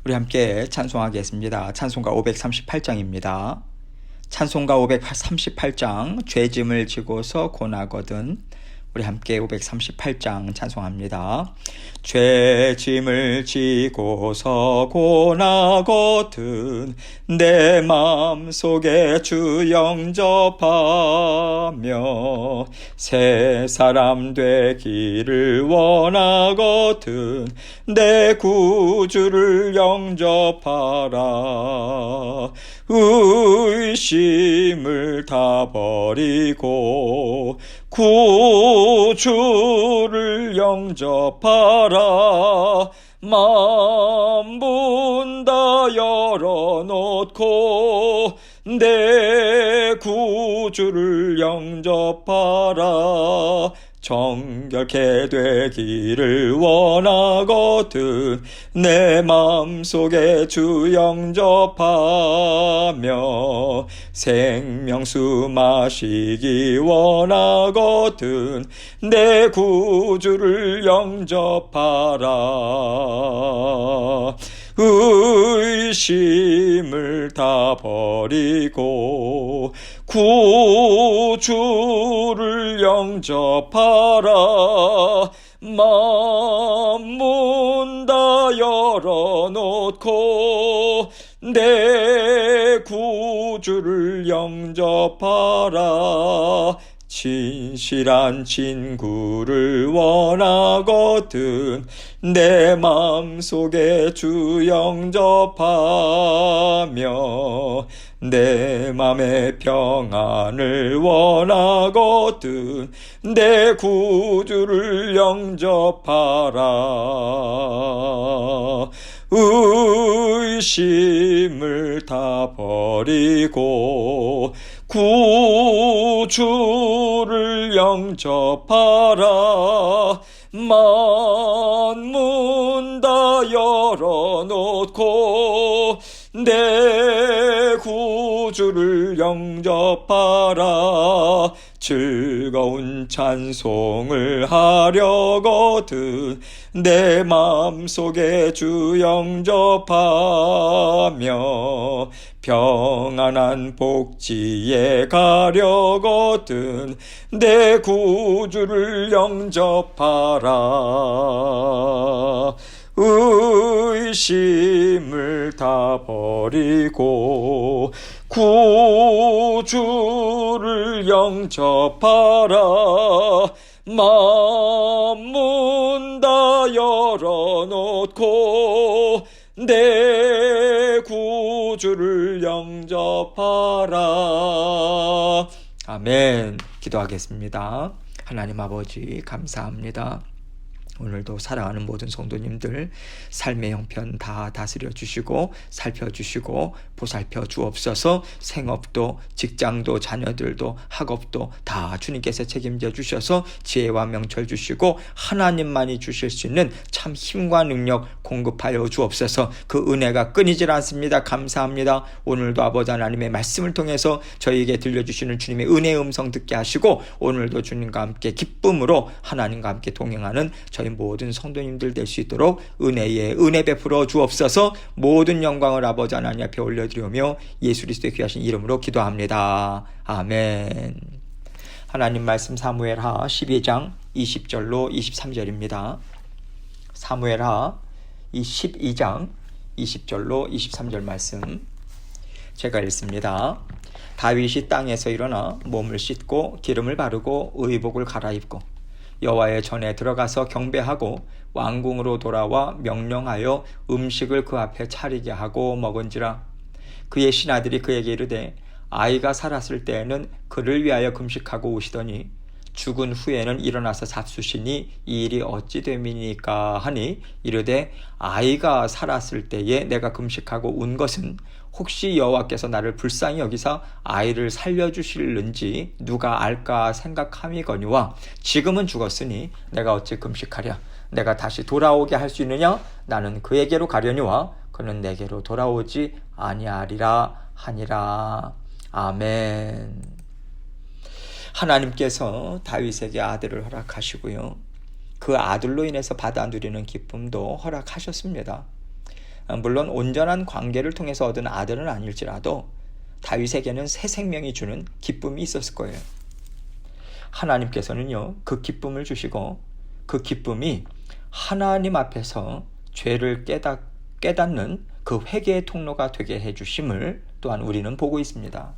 우리 함께 찬송하겠습니다. 찬송가 538장입니다. 찬송가 538장 죄짐을 지고서 고나거든. 우리 함께 538장 찬송합니다. 죄짐을 지고서 고나거든 내 마음속에 주 영접하며 새 사람 되기를 원하거든 내 구주를 영접하라. 의심을 다 버리고 구주를 영접하라. 마음 문 다 열어놓고 내 구주를 영접하라. 정결케 되기를 원하거든 내 마음속에 주 영접하며 생명수 마시기 원하거든 내 구주를 영접하라. 의심을 다 버리고 구주를 영접하라. 마음 문 다 열어놓고 내 구주를 영접하라. 진실한 친구를 원하거든 내 마음속에 주 영접하며 내 맘의 평안을 원하거든 내 구주를 영접하라. 의심을 다 버리고 구주를 영접하라. 만문 다 열어놓고 내 구주를 영접하라. 즐거운 찬송을 하려거든 내 마음속에 주 영접하며 평안한 복지에 가려거든 내 구주를 영접하라. 의심을 다 버리고 구주를 영접하라. 마음 문 다 열어놓고 내 구주를 영접하라. 아멘. 기도하겠습니다. 하나님 아버지 감사합니다. 오늘도 사랑하는 모든 성도님들 삶의 형편 다 다스려 주시고 살펴주시고 보살펴 주옵소서. 생업도 직장도 자녀들도 학업도 다 주님께서 책임져 주셔서 지혜와 명철 주시고 하나님만이 주실 수 있는 참 힘과 능력 공급하여 주옵소서. 그 은혜가 끊이질 않습니다. 감사합니다. 오늘도 아버지 하나님의 말씀을 통해서 저희에게 들려주시는 주님의 은혜의 음성 듣게 하시고 오늘도 주님과 함께 기쁨으로 하나님과 함께 동행하는 저희 모든 성도님들 될 수 있도록 은혜 베풀어 주옵소서. 모든 영광을 아버지 하나님 앞에 올려드리며 예수 그리스도의 귀하신 이름으로 기도합니다. 아멘. 하나님 말씀 사무엘하 12장 20절로 23절입니다. 사무엘하 12장 20절로 23절 말씀 제가 읽습니다. 다윗이 땅에서 일어나 몸을 씻고 기름을 바르고 의복을 갈아입고 여호와의 전에 들어가서 경배하고 왕궁으로 돌아와 명령하여 음식을 그 앞에 차리게 하고 먹은지라. 그의 신하들이 그에게 이르되 아이가 살았을 때에는 그를 위하여 금식하고 오시더니 죽은 후에는 일어나서 잡수시니 이 일이 어찌 됨이니까 하니 이르되 아이가 살았을 때에 내가 금식하고 온 것은 혹시 여호와께서 나를 불쌍히 여기사 아이를 살려주실는지 누가 알까 생각함이거니와 지금은 죽었으니 내가 어찌 금식하랴. 내가 다시 돌아오게 할 수 있느냐. 나는 그에게로 가려니와 그는 내게로 돌아오지 아니하리라 하니라. 아멘. 하나님께서 다윗에게 아들을 허락하시고요. 그 아들로 인해서 받아 누리는 기쁨도 허락하셨습니다. 물론 온전한 관계를 통해서 얻은 아들은 아닐지라도 다윗에게는 새 생명이 주는 기쁨이 있었을 거예요. 하나님께서는요, 그 기쁨을 주시고 그 기쁨이 하나님 앞에서 죄를 깨닫는 그 회개의 통로가 되게 해주심을 또한 우리는 보고 있습니다.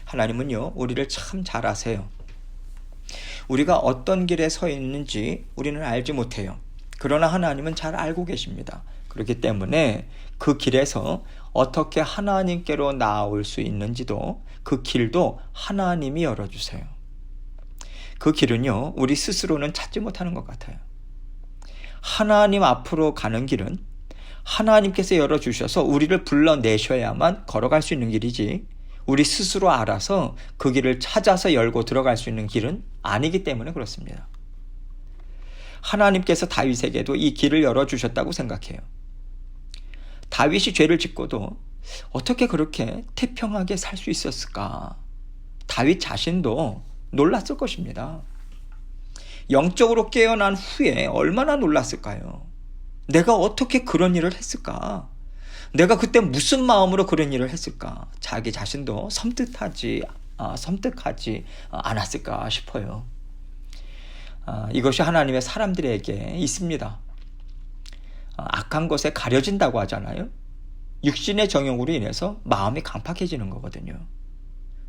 하나님은요, 우리를 참 잘 아세요. 우리가 어떤 길에 서 있는지 우리는 알지 못해요. 그러나 하나님은 잘 알고 계십니다. 그렇기 때문에 그 길에서 어떻게 하나님께로 나아올 수 있는지도 그 길도 하나님이 열어주세요. 그 길은요, 우리 스스로는 찾지 못하는 것 같아요. 하나님 앞으로 가는 길은 하나님께서 열어주셔서 우리를 불러내셔야만 걸어갈 수 있는 길이지, 우리 스스로 알아서 그 길을 찾아서 열고 들어갈 수 있는 길은 아니기 때문에 그렇습니다. 하나님께서 다윗에게도 이 길을 열어주셨다고 생각해요. 다윗이 죄를 짓고도 어떻게 그렇게 태평하게 살 수 있었을까? 다윗 자신도 놀랐을 것입니다. 영적으로 깨어난 후에 얼마나 놀랐을까요? 내가 어떻게 그런 일을 했을까? 내가 그때 무슨 마음으로 그런 일을 했을까? 자기 자신도 섬뜩하지 않았을까 싶어요. 이것이 하나님의 사람들에게 있습니다. 악한 것에 가려진다고 하잖아요. 육신의 정욕으로 인해서 마음이 강팍해지는 거거든요.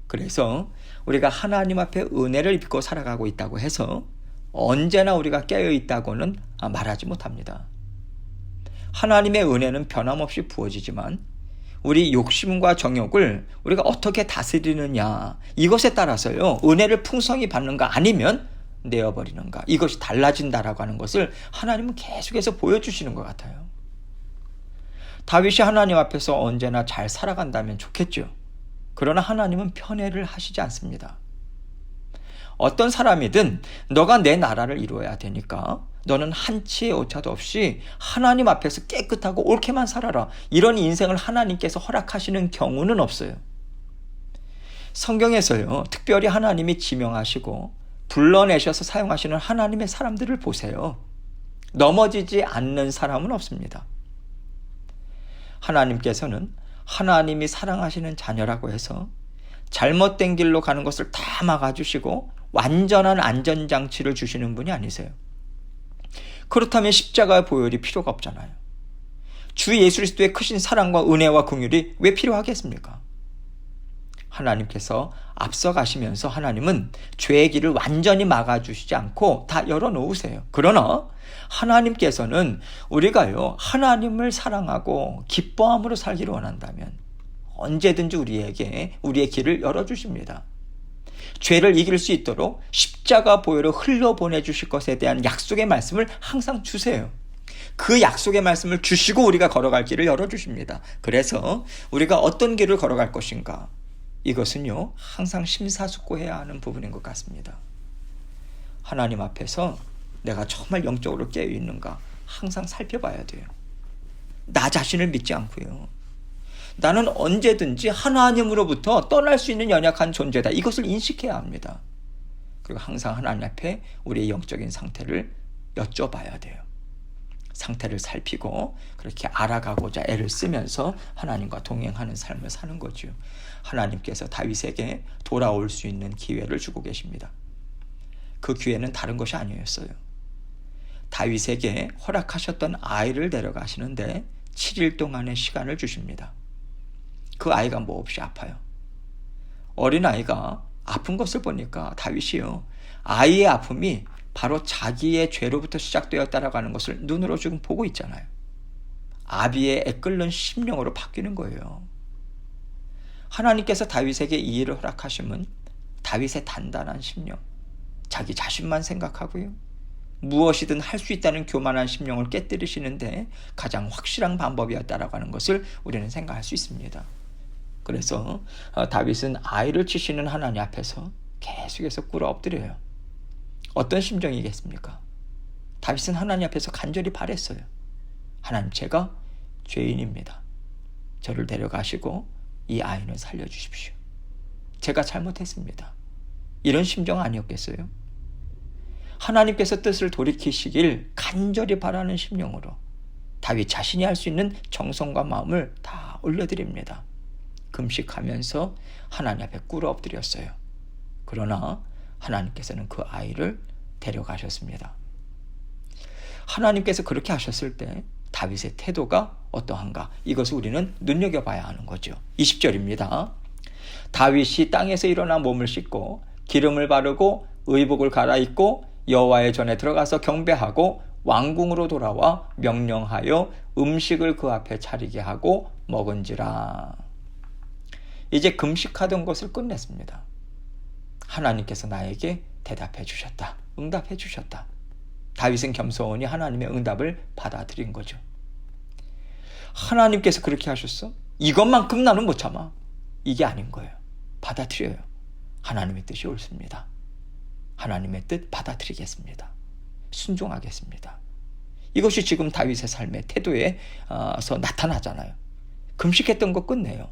그래서 우리가 하나님 앞에 은혜를 입고 살아가고 있다고 해서 언제나 우리가 깨어 있다고는 말하지 못합니다. 하나님의 은혜는 변함없이 부어지지만 우리 욕심과 정욕을 우리가 어떻게 다스리느냐, 이것에 따라서요, 은혜를 풍성히 받는가 아니면 내어버리는가, 이것이 달라진다라고 하는 것을 하나님은 계속해서 보여주시는 것 같아요. 다윗이 하나님 앞에서 언제나 잘 살아간다면 좋겠죠. 그러나 하나님은 편애를 하시지 않습니다. 어떤 사람이든 너가 내 나라를 이루어야 되니까 너는 한치의 오차도 없이 하나님 앞에서 깨끗하고 옳게만 살아라, 이런 인생을 하나님께서 허락하시는 경우는 없어요. 성경에서요, 특별히 하나님이 지명하시고 불러내셔서 사용하시는 하나님의 사람들을 보세요. 넘어지지 않는 사람은 없습니다. 하나님께서는 하나님이 사랑하시는 자녀라고 해서 잘못된 길로 가는 것을 다 막아주시고 완전한 안전장치를 주시는 분이 아니세요. 그렇다면 십자가의 보혈이 필요가 없잖아요. 주 예수 그리스도의 크신 사랑과 은혜와 긍휼이 왜 필요하겠습니까? 하나님께서 앞서 가시면서 하나님은 죄의 길을 완전히 막아주시지 않고 다 열어놓으세요. 그러나 하나님께서는 우리가요, 하나님을 사랑하고 기뻐함으로 살기를 원한다면 언제든지 우리에게 우리의 길을 열어주십니다. 죄를 이길 수 있도록 십자가 보혈을 흘려보내주실 것에 대한 약속의 말씀을 항상 주세요. 그 약속의 말씀을 주시고 우리가 걸어갈 길을 열어주십니다. 그래서 우리가 어떤 길을 걸어갈 것인가, 이것은요, 항상 심사숙고해야 하는 부분인 것 같습니다. 하나님 앞에서 내가 정말 영적으로 깨어있는가 항상 살펴봐야 돼요. 나 자신을 믿지 않고요, 나는 언제든지 하나님으로부터 떠날 수 있는 연약한 존재다, 이것을 인식해야 합니다. 그리고 항상 하나님 앞에 우리의 영적인 상태를 여쭤봐야 돼요. 상태를 살피고 그렇게 알아가고자 애를 쓰면서 하나님과 동행하는 삶을 사는 거죠. 하나님께서 다윗에게 돌아올 수 있는 기회를 주고 계십니다. 그 기회는 다른 것이 아니었어요. 다윗에게 허락하셨던 아이를 데려가시는데 7일 동안의 시간을 주십니다. 그 아이가 몹시 아파요. 어린아이가 아픈 것을 보니까 다윗이요, 아이의 아픔이 바로 자기의 죄로부터 시작되었다라고 하는 것을 눈으로 지금 보고 있잖아요. 아비의 애끓는 심령으로 바뀌는 거예요. 하나님께서 다윗에게 이 일을 허락하시면 다윗의 단단한 심령, 자기 자신만 생각하고요, 무엇이든 할 수 있다는 교만한 심령을 깨뜨리시는데 가장 확실한 방법이었다라고 하는 것을 우리는 생각할 수 있습니다. 그래서 다윗은 아이를 치시는 하나님 앞에서 계속해서 꿇어 엎드려요. 어떤 심정이겠습니까? 다윗은 하나님 앞에서 간절히 바랬어요. 하나님, 제가 죄인입니다. 저를 데려가시고 이 아이는 살려주십시오. 제가 잘못했습니다. 이런 심정 아니었겠어요? 하나님께서 뜻을 돌이키시길 간절히 바라는 심령으로 다윗 자신이 할 수 있는 정성과 마음을 다 올려드립니다. 금식하면서 하나님 앞에 꿇어 엎드렸어요. 그러나 하나님께서는 그 아이를 데려가셨습니다. 하나님께서 그렇게 하셨을 때 다윗의 태도가 어떠한가? 이것을 우리는 눈여겨봐야 하는 거죠. 20절입니다. 다윗이 땅에서 일어나 몸을 씻고 기름을 바르고 의복을 갈아입고 여호와의 전에 들어가서 경배하고 왕궁으로 돌아와 명령하여 음식을 그 앞에 차리게 하고 먹은지라. 이제 금식하던 것을 끝냈습니다. 하나님께서 나에게 대답해 주셨다. 응답해 주셨다. 다윗은 겸손히 하나님의 응답을 받아들인 거죠. 하나님께서 그렇게 하셨어? 이것만큼 나는 못 참아. 이게 아닌 거예요. 받아들여요. 하나님의 뜻이 옳습니다. 하나님의 뜻 받아들이겠습니다. 순종하겠습니다. 이것이 지금 다윗의 삶의 태도에서 나타나잖아요. 금식했던 거 끝내요.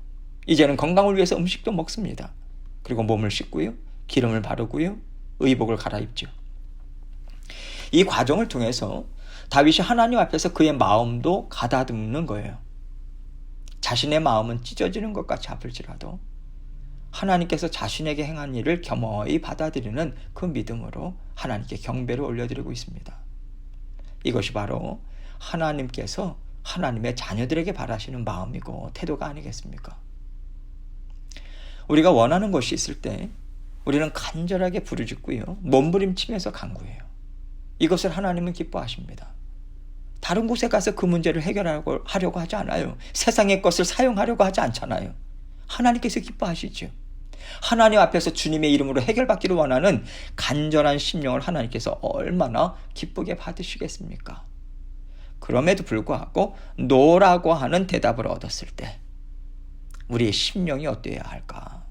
이제는 건강을 위해서 음식도 먹습니다. 그리고 몸을 씻고요. 기름을 바르고요. 의복을 갈아입죠. 이 과정을 통해서 다윗이 하나님 앞에서 그의 마음도 가다듬는 거예요. 자신의 마음은 찢어지는 것 같이 아플지라도 하나님께서 자신에게 행한 일을 겸허히 받아들이는 그 믿음으로 하나님께 경배를 올려드리고 있습니다. 이것이 바로 하나님께서 하나님의 자녀들에게 바라시는 마음이고 태도가 아니겠습니까? 우리가 원하는 것이 있을 때 우리는 간절하게 부르짖고요. 몸부림치면서 간구해요. 이것을 하나님은 기뻐하십니다. 다른 곳에 가서 그 문제를 해결하려고 하지 않아요. 세상의 것을 사용하려고 하지 않잖아요. 하나님께서 기뻐하시죠. 하나님 앞에서 주님의 이름으로 해결받기를 원하는 간절한 심령을 하나님께서 얼마나 기쁘게 받으시겠습니까? 그럼에도 불구하고 노라고 하는 대답을 얻었을 때 우리의 심령이 어때야 할까?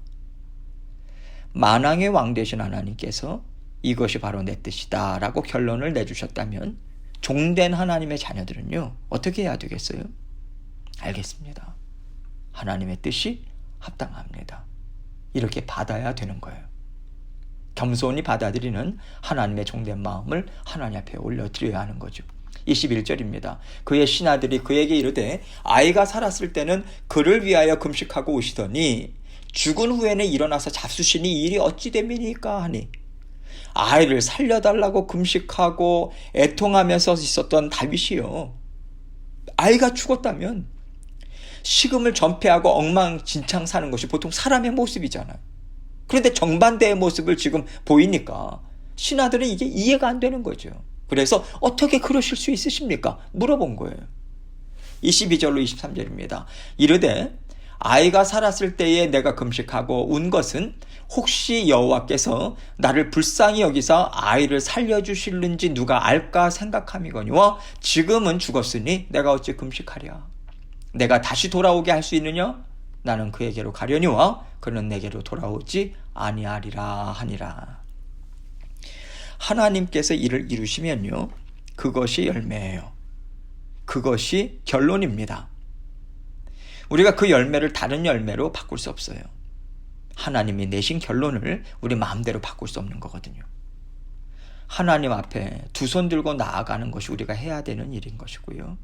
만왕의 왕 되신 하나님께서 이것이 바로 내 뜻이다 라고 결론을 내주셨다면 종된 하나님의 자녀들은요 어떻게 해야 되겠어요? 알겠습니다. 하나님의 뜻이 합당합니다. 이렇게 받아야 되는 거예요. 겸손히 받아들이는 하나님의 종된 마음을 하나님 앞에 올려드려야 하는 거죠. 21절입니다. 그의 신하들이 그에게 이르되 아이가 살았을 때는 그를 위하여 금식하고 오시더니 죽은 후에는 일어나서 잡수시니 이 일이 어찌 됨이니까 하니 아이를 살려달라고 금식하고 애통하면서 있었던 다윗이요. 아이가 죽었다면 식음을 전폐하고 엉망진창 사는 것이 보통 사람의 모습이잖아요. 그런데 정반대의 모습을 지금 보이니까 신하들은 이게 이해가 안 되는 거죠. 그래서 어떻게 그러실 수 있으십니까? 물어본 거예요. 22절로 23절입니다. 이르되 아이가 살았을 때에 내가 금식하고 운 것은 혹시 여호와께서 나를 불쌍히 여기서 아이를 살려주실는지 누가 알까 생각함이거니와 지금은 죽었으니 내가 어찌 금식하랴. 내가 다시 돌아오게 할 수 있느냐? 나는 그에게로 가려니와 그는 내게로 돌아오지 아니하리라 하니라. 하나님께서 이를 이루시면요 그것이 열매예요. 그것이 결론입니다. 우리가 그 열매를 다른 열매로 바꿀 수 없어요. 하나님이 내신 결론을 우리 마음대로 바꿀 수 없는 거거든요. 하나님 앞에 두 손 들고 나아가는 것이 우리가 해야 되는 일인 것이고요.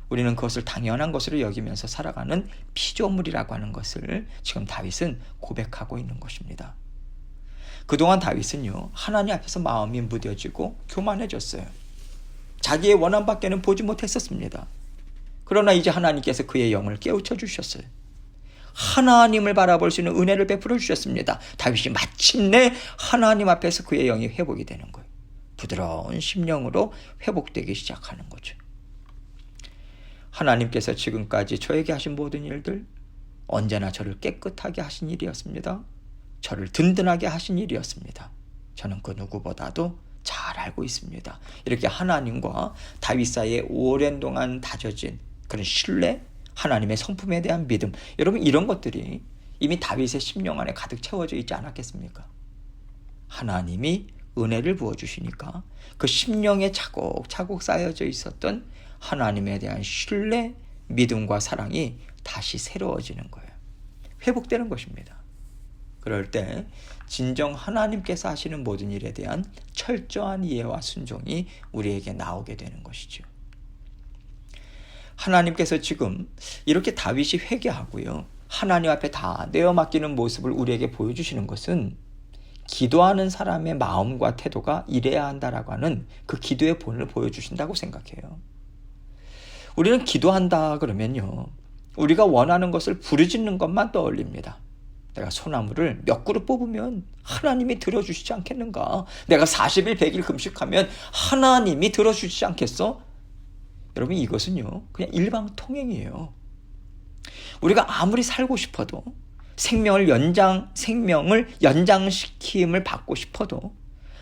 우리는 그것을 당연한 것으로 여기면서 살아가는 피조물이라고 하는 것을 지금 다윗은 고백하고 있는 것입니다. 그동안 다윗은요 하나님 앞에서 마음이 무뎌지고 교만해졌어요. 자기의 원한 밖에는 보지 못했었습니다. 그러나 이제 하나님께서 그의 영을 깨우쳐 주셨어요. 하나님을 바라볼 수 있는 은혜를 베풀어 주셨습니다. 다윗이 마침내 하나님 앞에서 그의 영이 회복이 되는 거예요. 부드러운 심령으로 회복되기 시작하는 거죠. 하나님께서 지금까지 저에게 하신 모든 일들 언제나 저를 깨끗하게 하신 일이었습니다. 저를 든든하게 하신 일이었습니다. 저는 그 누구보다도 잘 알고 있습니다. 이렇게 하나님과 다윗 사이에 오랜 동안 다져진 그런 신뢰, 하나님의 성품에 대한 믿음, 여러분 이런 것들이 이미 다윗의 심령 안에 가득 채워져 있지 않았겠습니까? 하나님이 은혜를 부어주시니까 그 심령에 차곡차곡 쌓여져 있었던 하나님에 대한 신뢰, 믿음과 사랑이 다시 새로워지는 거예요. 회복되는 것입니다. 그럴 때 진정 하나님께서 하시는 모든 일에 대한 철저한 이해와 순종이 우리에게 나오게 되는 것이죠. 하나님께서 지금 이렇게 다윗이 회개하고요, 하나님 앞에 다 내어 맡기는 모습을 우리에게 보여주시는 것은 기도하는 사람의 마음과 태도가 이래야 한다라고 하는 그 기도의 본을 보여주신다고 생각해요. 우리는 기도한다 그러면요, 우리가 원하는 것을 부르짖는 것만 떠올립니다. 내가 소나무를 몇 그루 뽑으면 하나님이 들어주시지 않겠는가? 내가 40일 100일 금식하면 하나님이 들어주시지 않겠어? 여러분, 이것은요 그냥 일방통행이에요. 우리가 아무리 살고 싶어도, 생명을 연장시킴을 받고 싶어도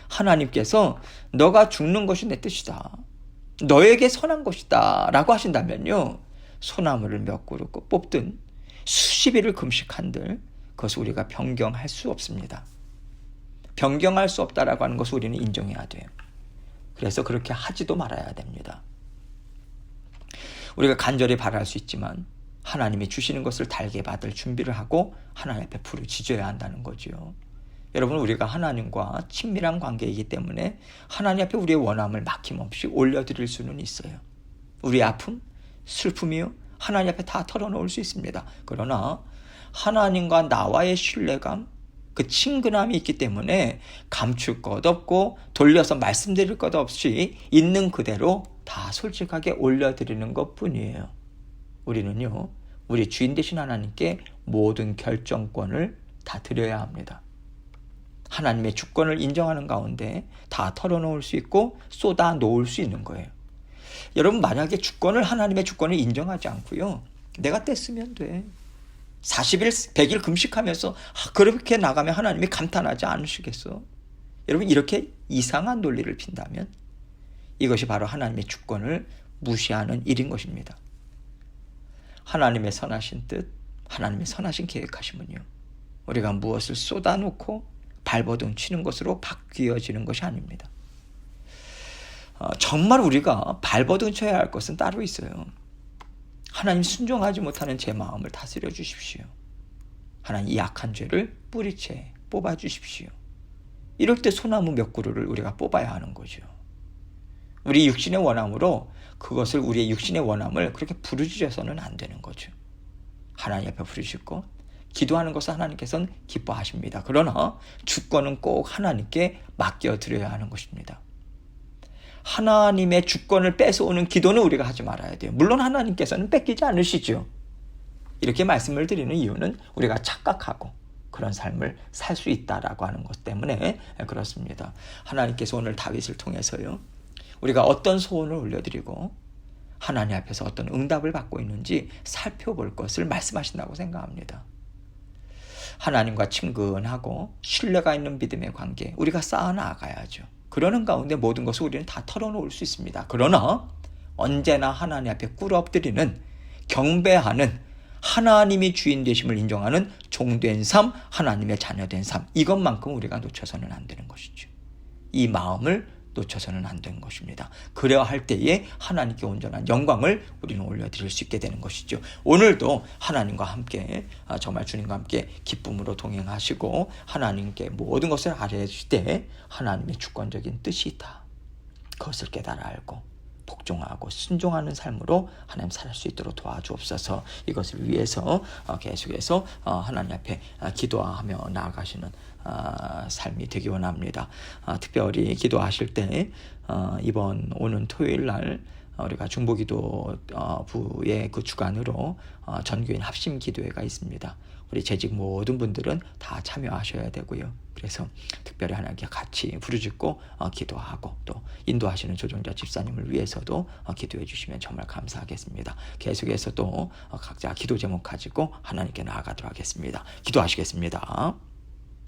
하나님께서 너가 죽는 것이 내 뜻이다, 너에게 선한 것이다 라고 하신다면요, 소나무를 몇 그루 뽑든 수십일을 금식한들 그것을 우리가 변경할 수 없습니다. 변경할 수 없다라고 하는 것을 우리는 인정해야 돼요. 그래서 그렇게 하지도 말아야 됩니다. 우리가 간절히 바랄 수 있지만 하나님이 주시는 것을 달게 받을 준비를 하고 하나님 앞에 부르짖어야 한다는 거죠. 여러분, 우리가 하나님과 친밀한 관계이기 때문에 하나님 앞에 우리의 원함을 막힘없이 올려드릴 수는 있어요. 우리의 아픔, 슬픔이요, 하나님 앞에 다 털어놓을 수 있습니다. 그러나 하나님과 나와의 신뢰감, 그 친근함이 있기 때문에 감출 것 없고 돌려서 말씀드릴 것 없이 있는 그대로 다 솔직하게 올려드리는 것뿐이에요. 우리는요, 우리 주인 되신 하나님께 모든 결정권을 다 드려야 합니다. 하나님의 주권을 인정하는 가운데 다 털어놓을 수 있고 쏟아 놓을 수 있는 거예요. 여러분, 만약에 하나님의 주권을 인정하지 않고요, 내가 뗐으면 돼, 40일 100일 금식하면서 그렇게 나가면 하나님이 감탄하지 않으시겠어? 여러분, 이렇게 이상한 논리를 핀다면 이것이 바로 하나님의 주권을 무시하는 일인 것입니다. 하나님의 선하신 뜻, 하나님의 선하신 계획하심은요, 우리가 무엇을 쏟아놓고 발버둥 치는 것으로 바뀌어지는 것이 아닙니다. 정말 우리가 발버둥 쳐야 할 것은 따로 있어요. 하나님 순종하지 못하는 제 마음을 다스려 주십시오. 하나님, 이 약한 죄를 뿌리채 뽑아 주십시오. 이럴 때 소나무 몇 그루를 우리가 뽑아야 하는 거죠. 우리 육신의 원함으로 그것을, 우리의 육신의 원함을 그렇게 부르짖어서는 안 되는 거죠. 하나님 앞에 부르짖고 기도하는 것을 하나님께서는 기뻐하십니다. 그러나 주권은 꼭 하나님께 맡겨드려야 하는 것입니다. 하나님의 주권을 뺏어오는 기도는 우리가 하지 말아야 돼요. 물론 하나님께서는 뺏기지 않으시죠. 이렇게 말씀을 드리는 이유는 우리가 착각하고 그런 삶을 살 수 있다라고 하는 것 때문에 그렇습니다. 하나님께서 오늘 다윗을 통해서요, 우리가 어떤 소원을 올려드리고 하나님 앞에서 어떤 응답을 받고 있는지 살펴볼 것을 말씀하신다고 생각합니다. 하나님과 친근하고 신뢰가 있는 믿음의 관계, 우리가 쌓아나가야죠. 그러는 가운데 모든 것을 우리는 다 털어놓을 수 있습니다. 그러나 언제나 하나님 앞에 꿇어엎드리는, 경배하는, 하나님이 주인 되심을 인정하는 종된 삶, 하나님의 자녀된 삶, 이것만큼 우리가 놓쳐서는 안 되는 것이죠. 이 마음을 놓쳐서는 안 되는 것입니다. 그래야 할 때에 하나님께 온전한 영광을 우리는 올려드릴 수 있게 되는 것이죠. 오늘도 하나님과 함께, 정말 주님과 함께 기쁨으로 동행하시고 하나님께 모든 것을 아뢰실 때 하나님의 주권적인 뜻이 있다, 그것을 깨달아 알고 복종하고 순종하는 삶으로 하나님 살할 수 있도록 도와주옵소서. 이것을 위해서 계속해서 하나님 앞에 기도하며 나아가시는 삶이 되기 원합니다. 특별히 기도하실 때 이번 오는 토요일 날 우리가 중보기도부의 그 주관으로 전교인 합심 기도회가 있습니다. 우리 재직 모든 분들은 다 참여하셔야 되고요. 그래서 특별히 하나님께 같이 부르짖고 기도하고 또 인도하시는 조정자 집사님을 위해서도 기도해 주시면 정말 감사하겠습니다. 계속해서 또 각자 기도 제목 가지고 하나님께 나아가도록 하겠습니다. 기도하시겠습니다.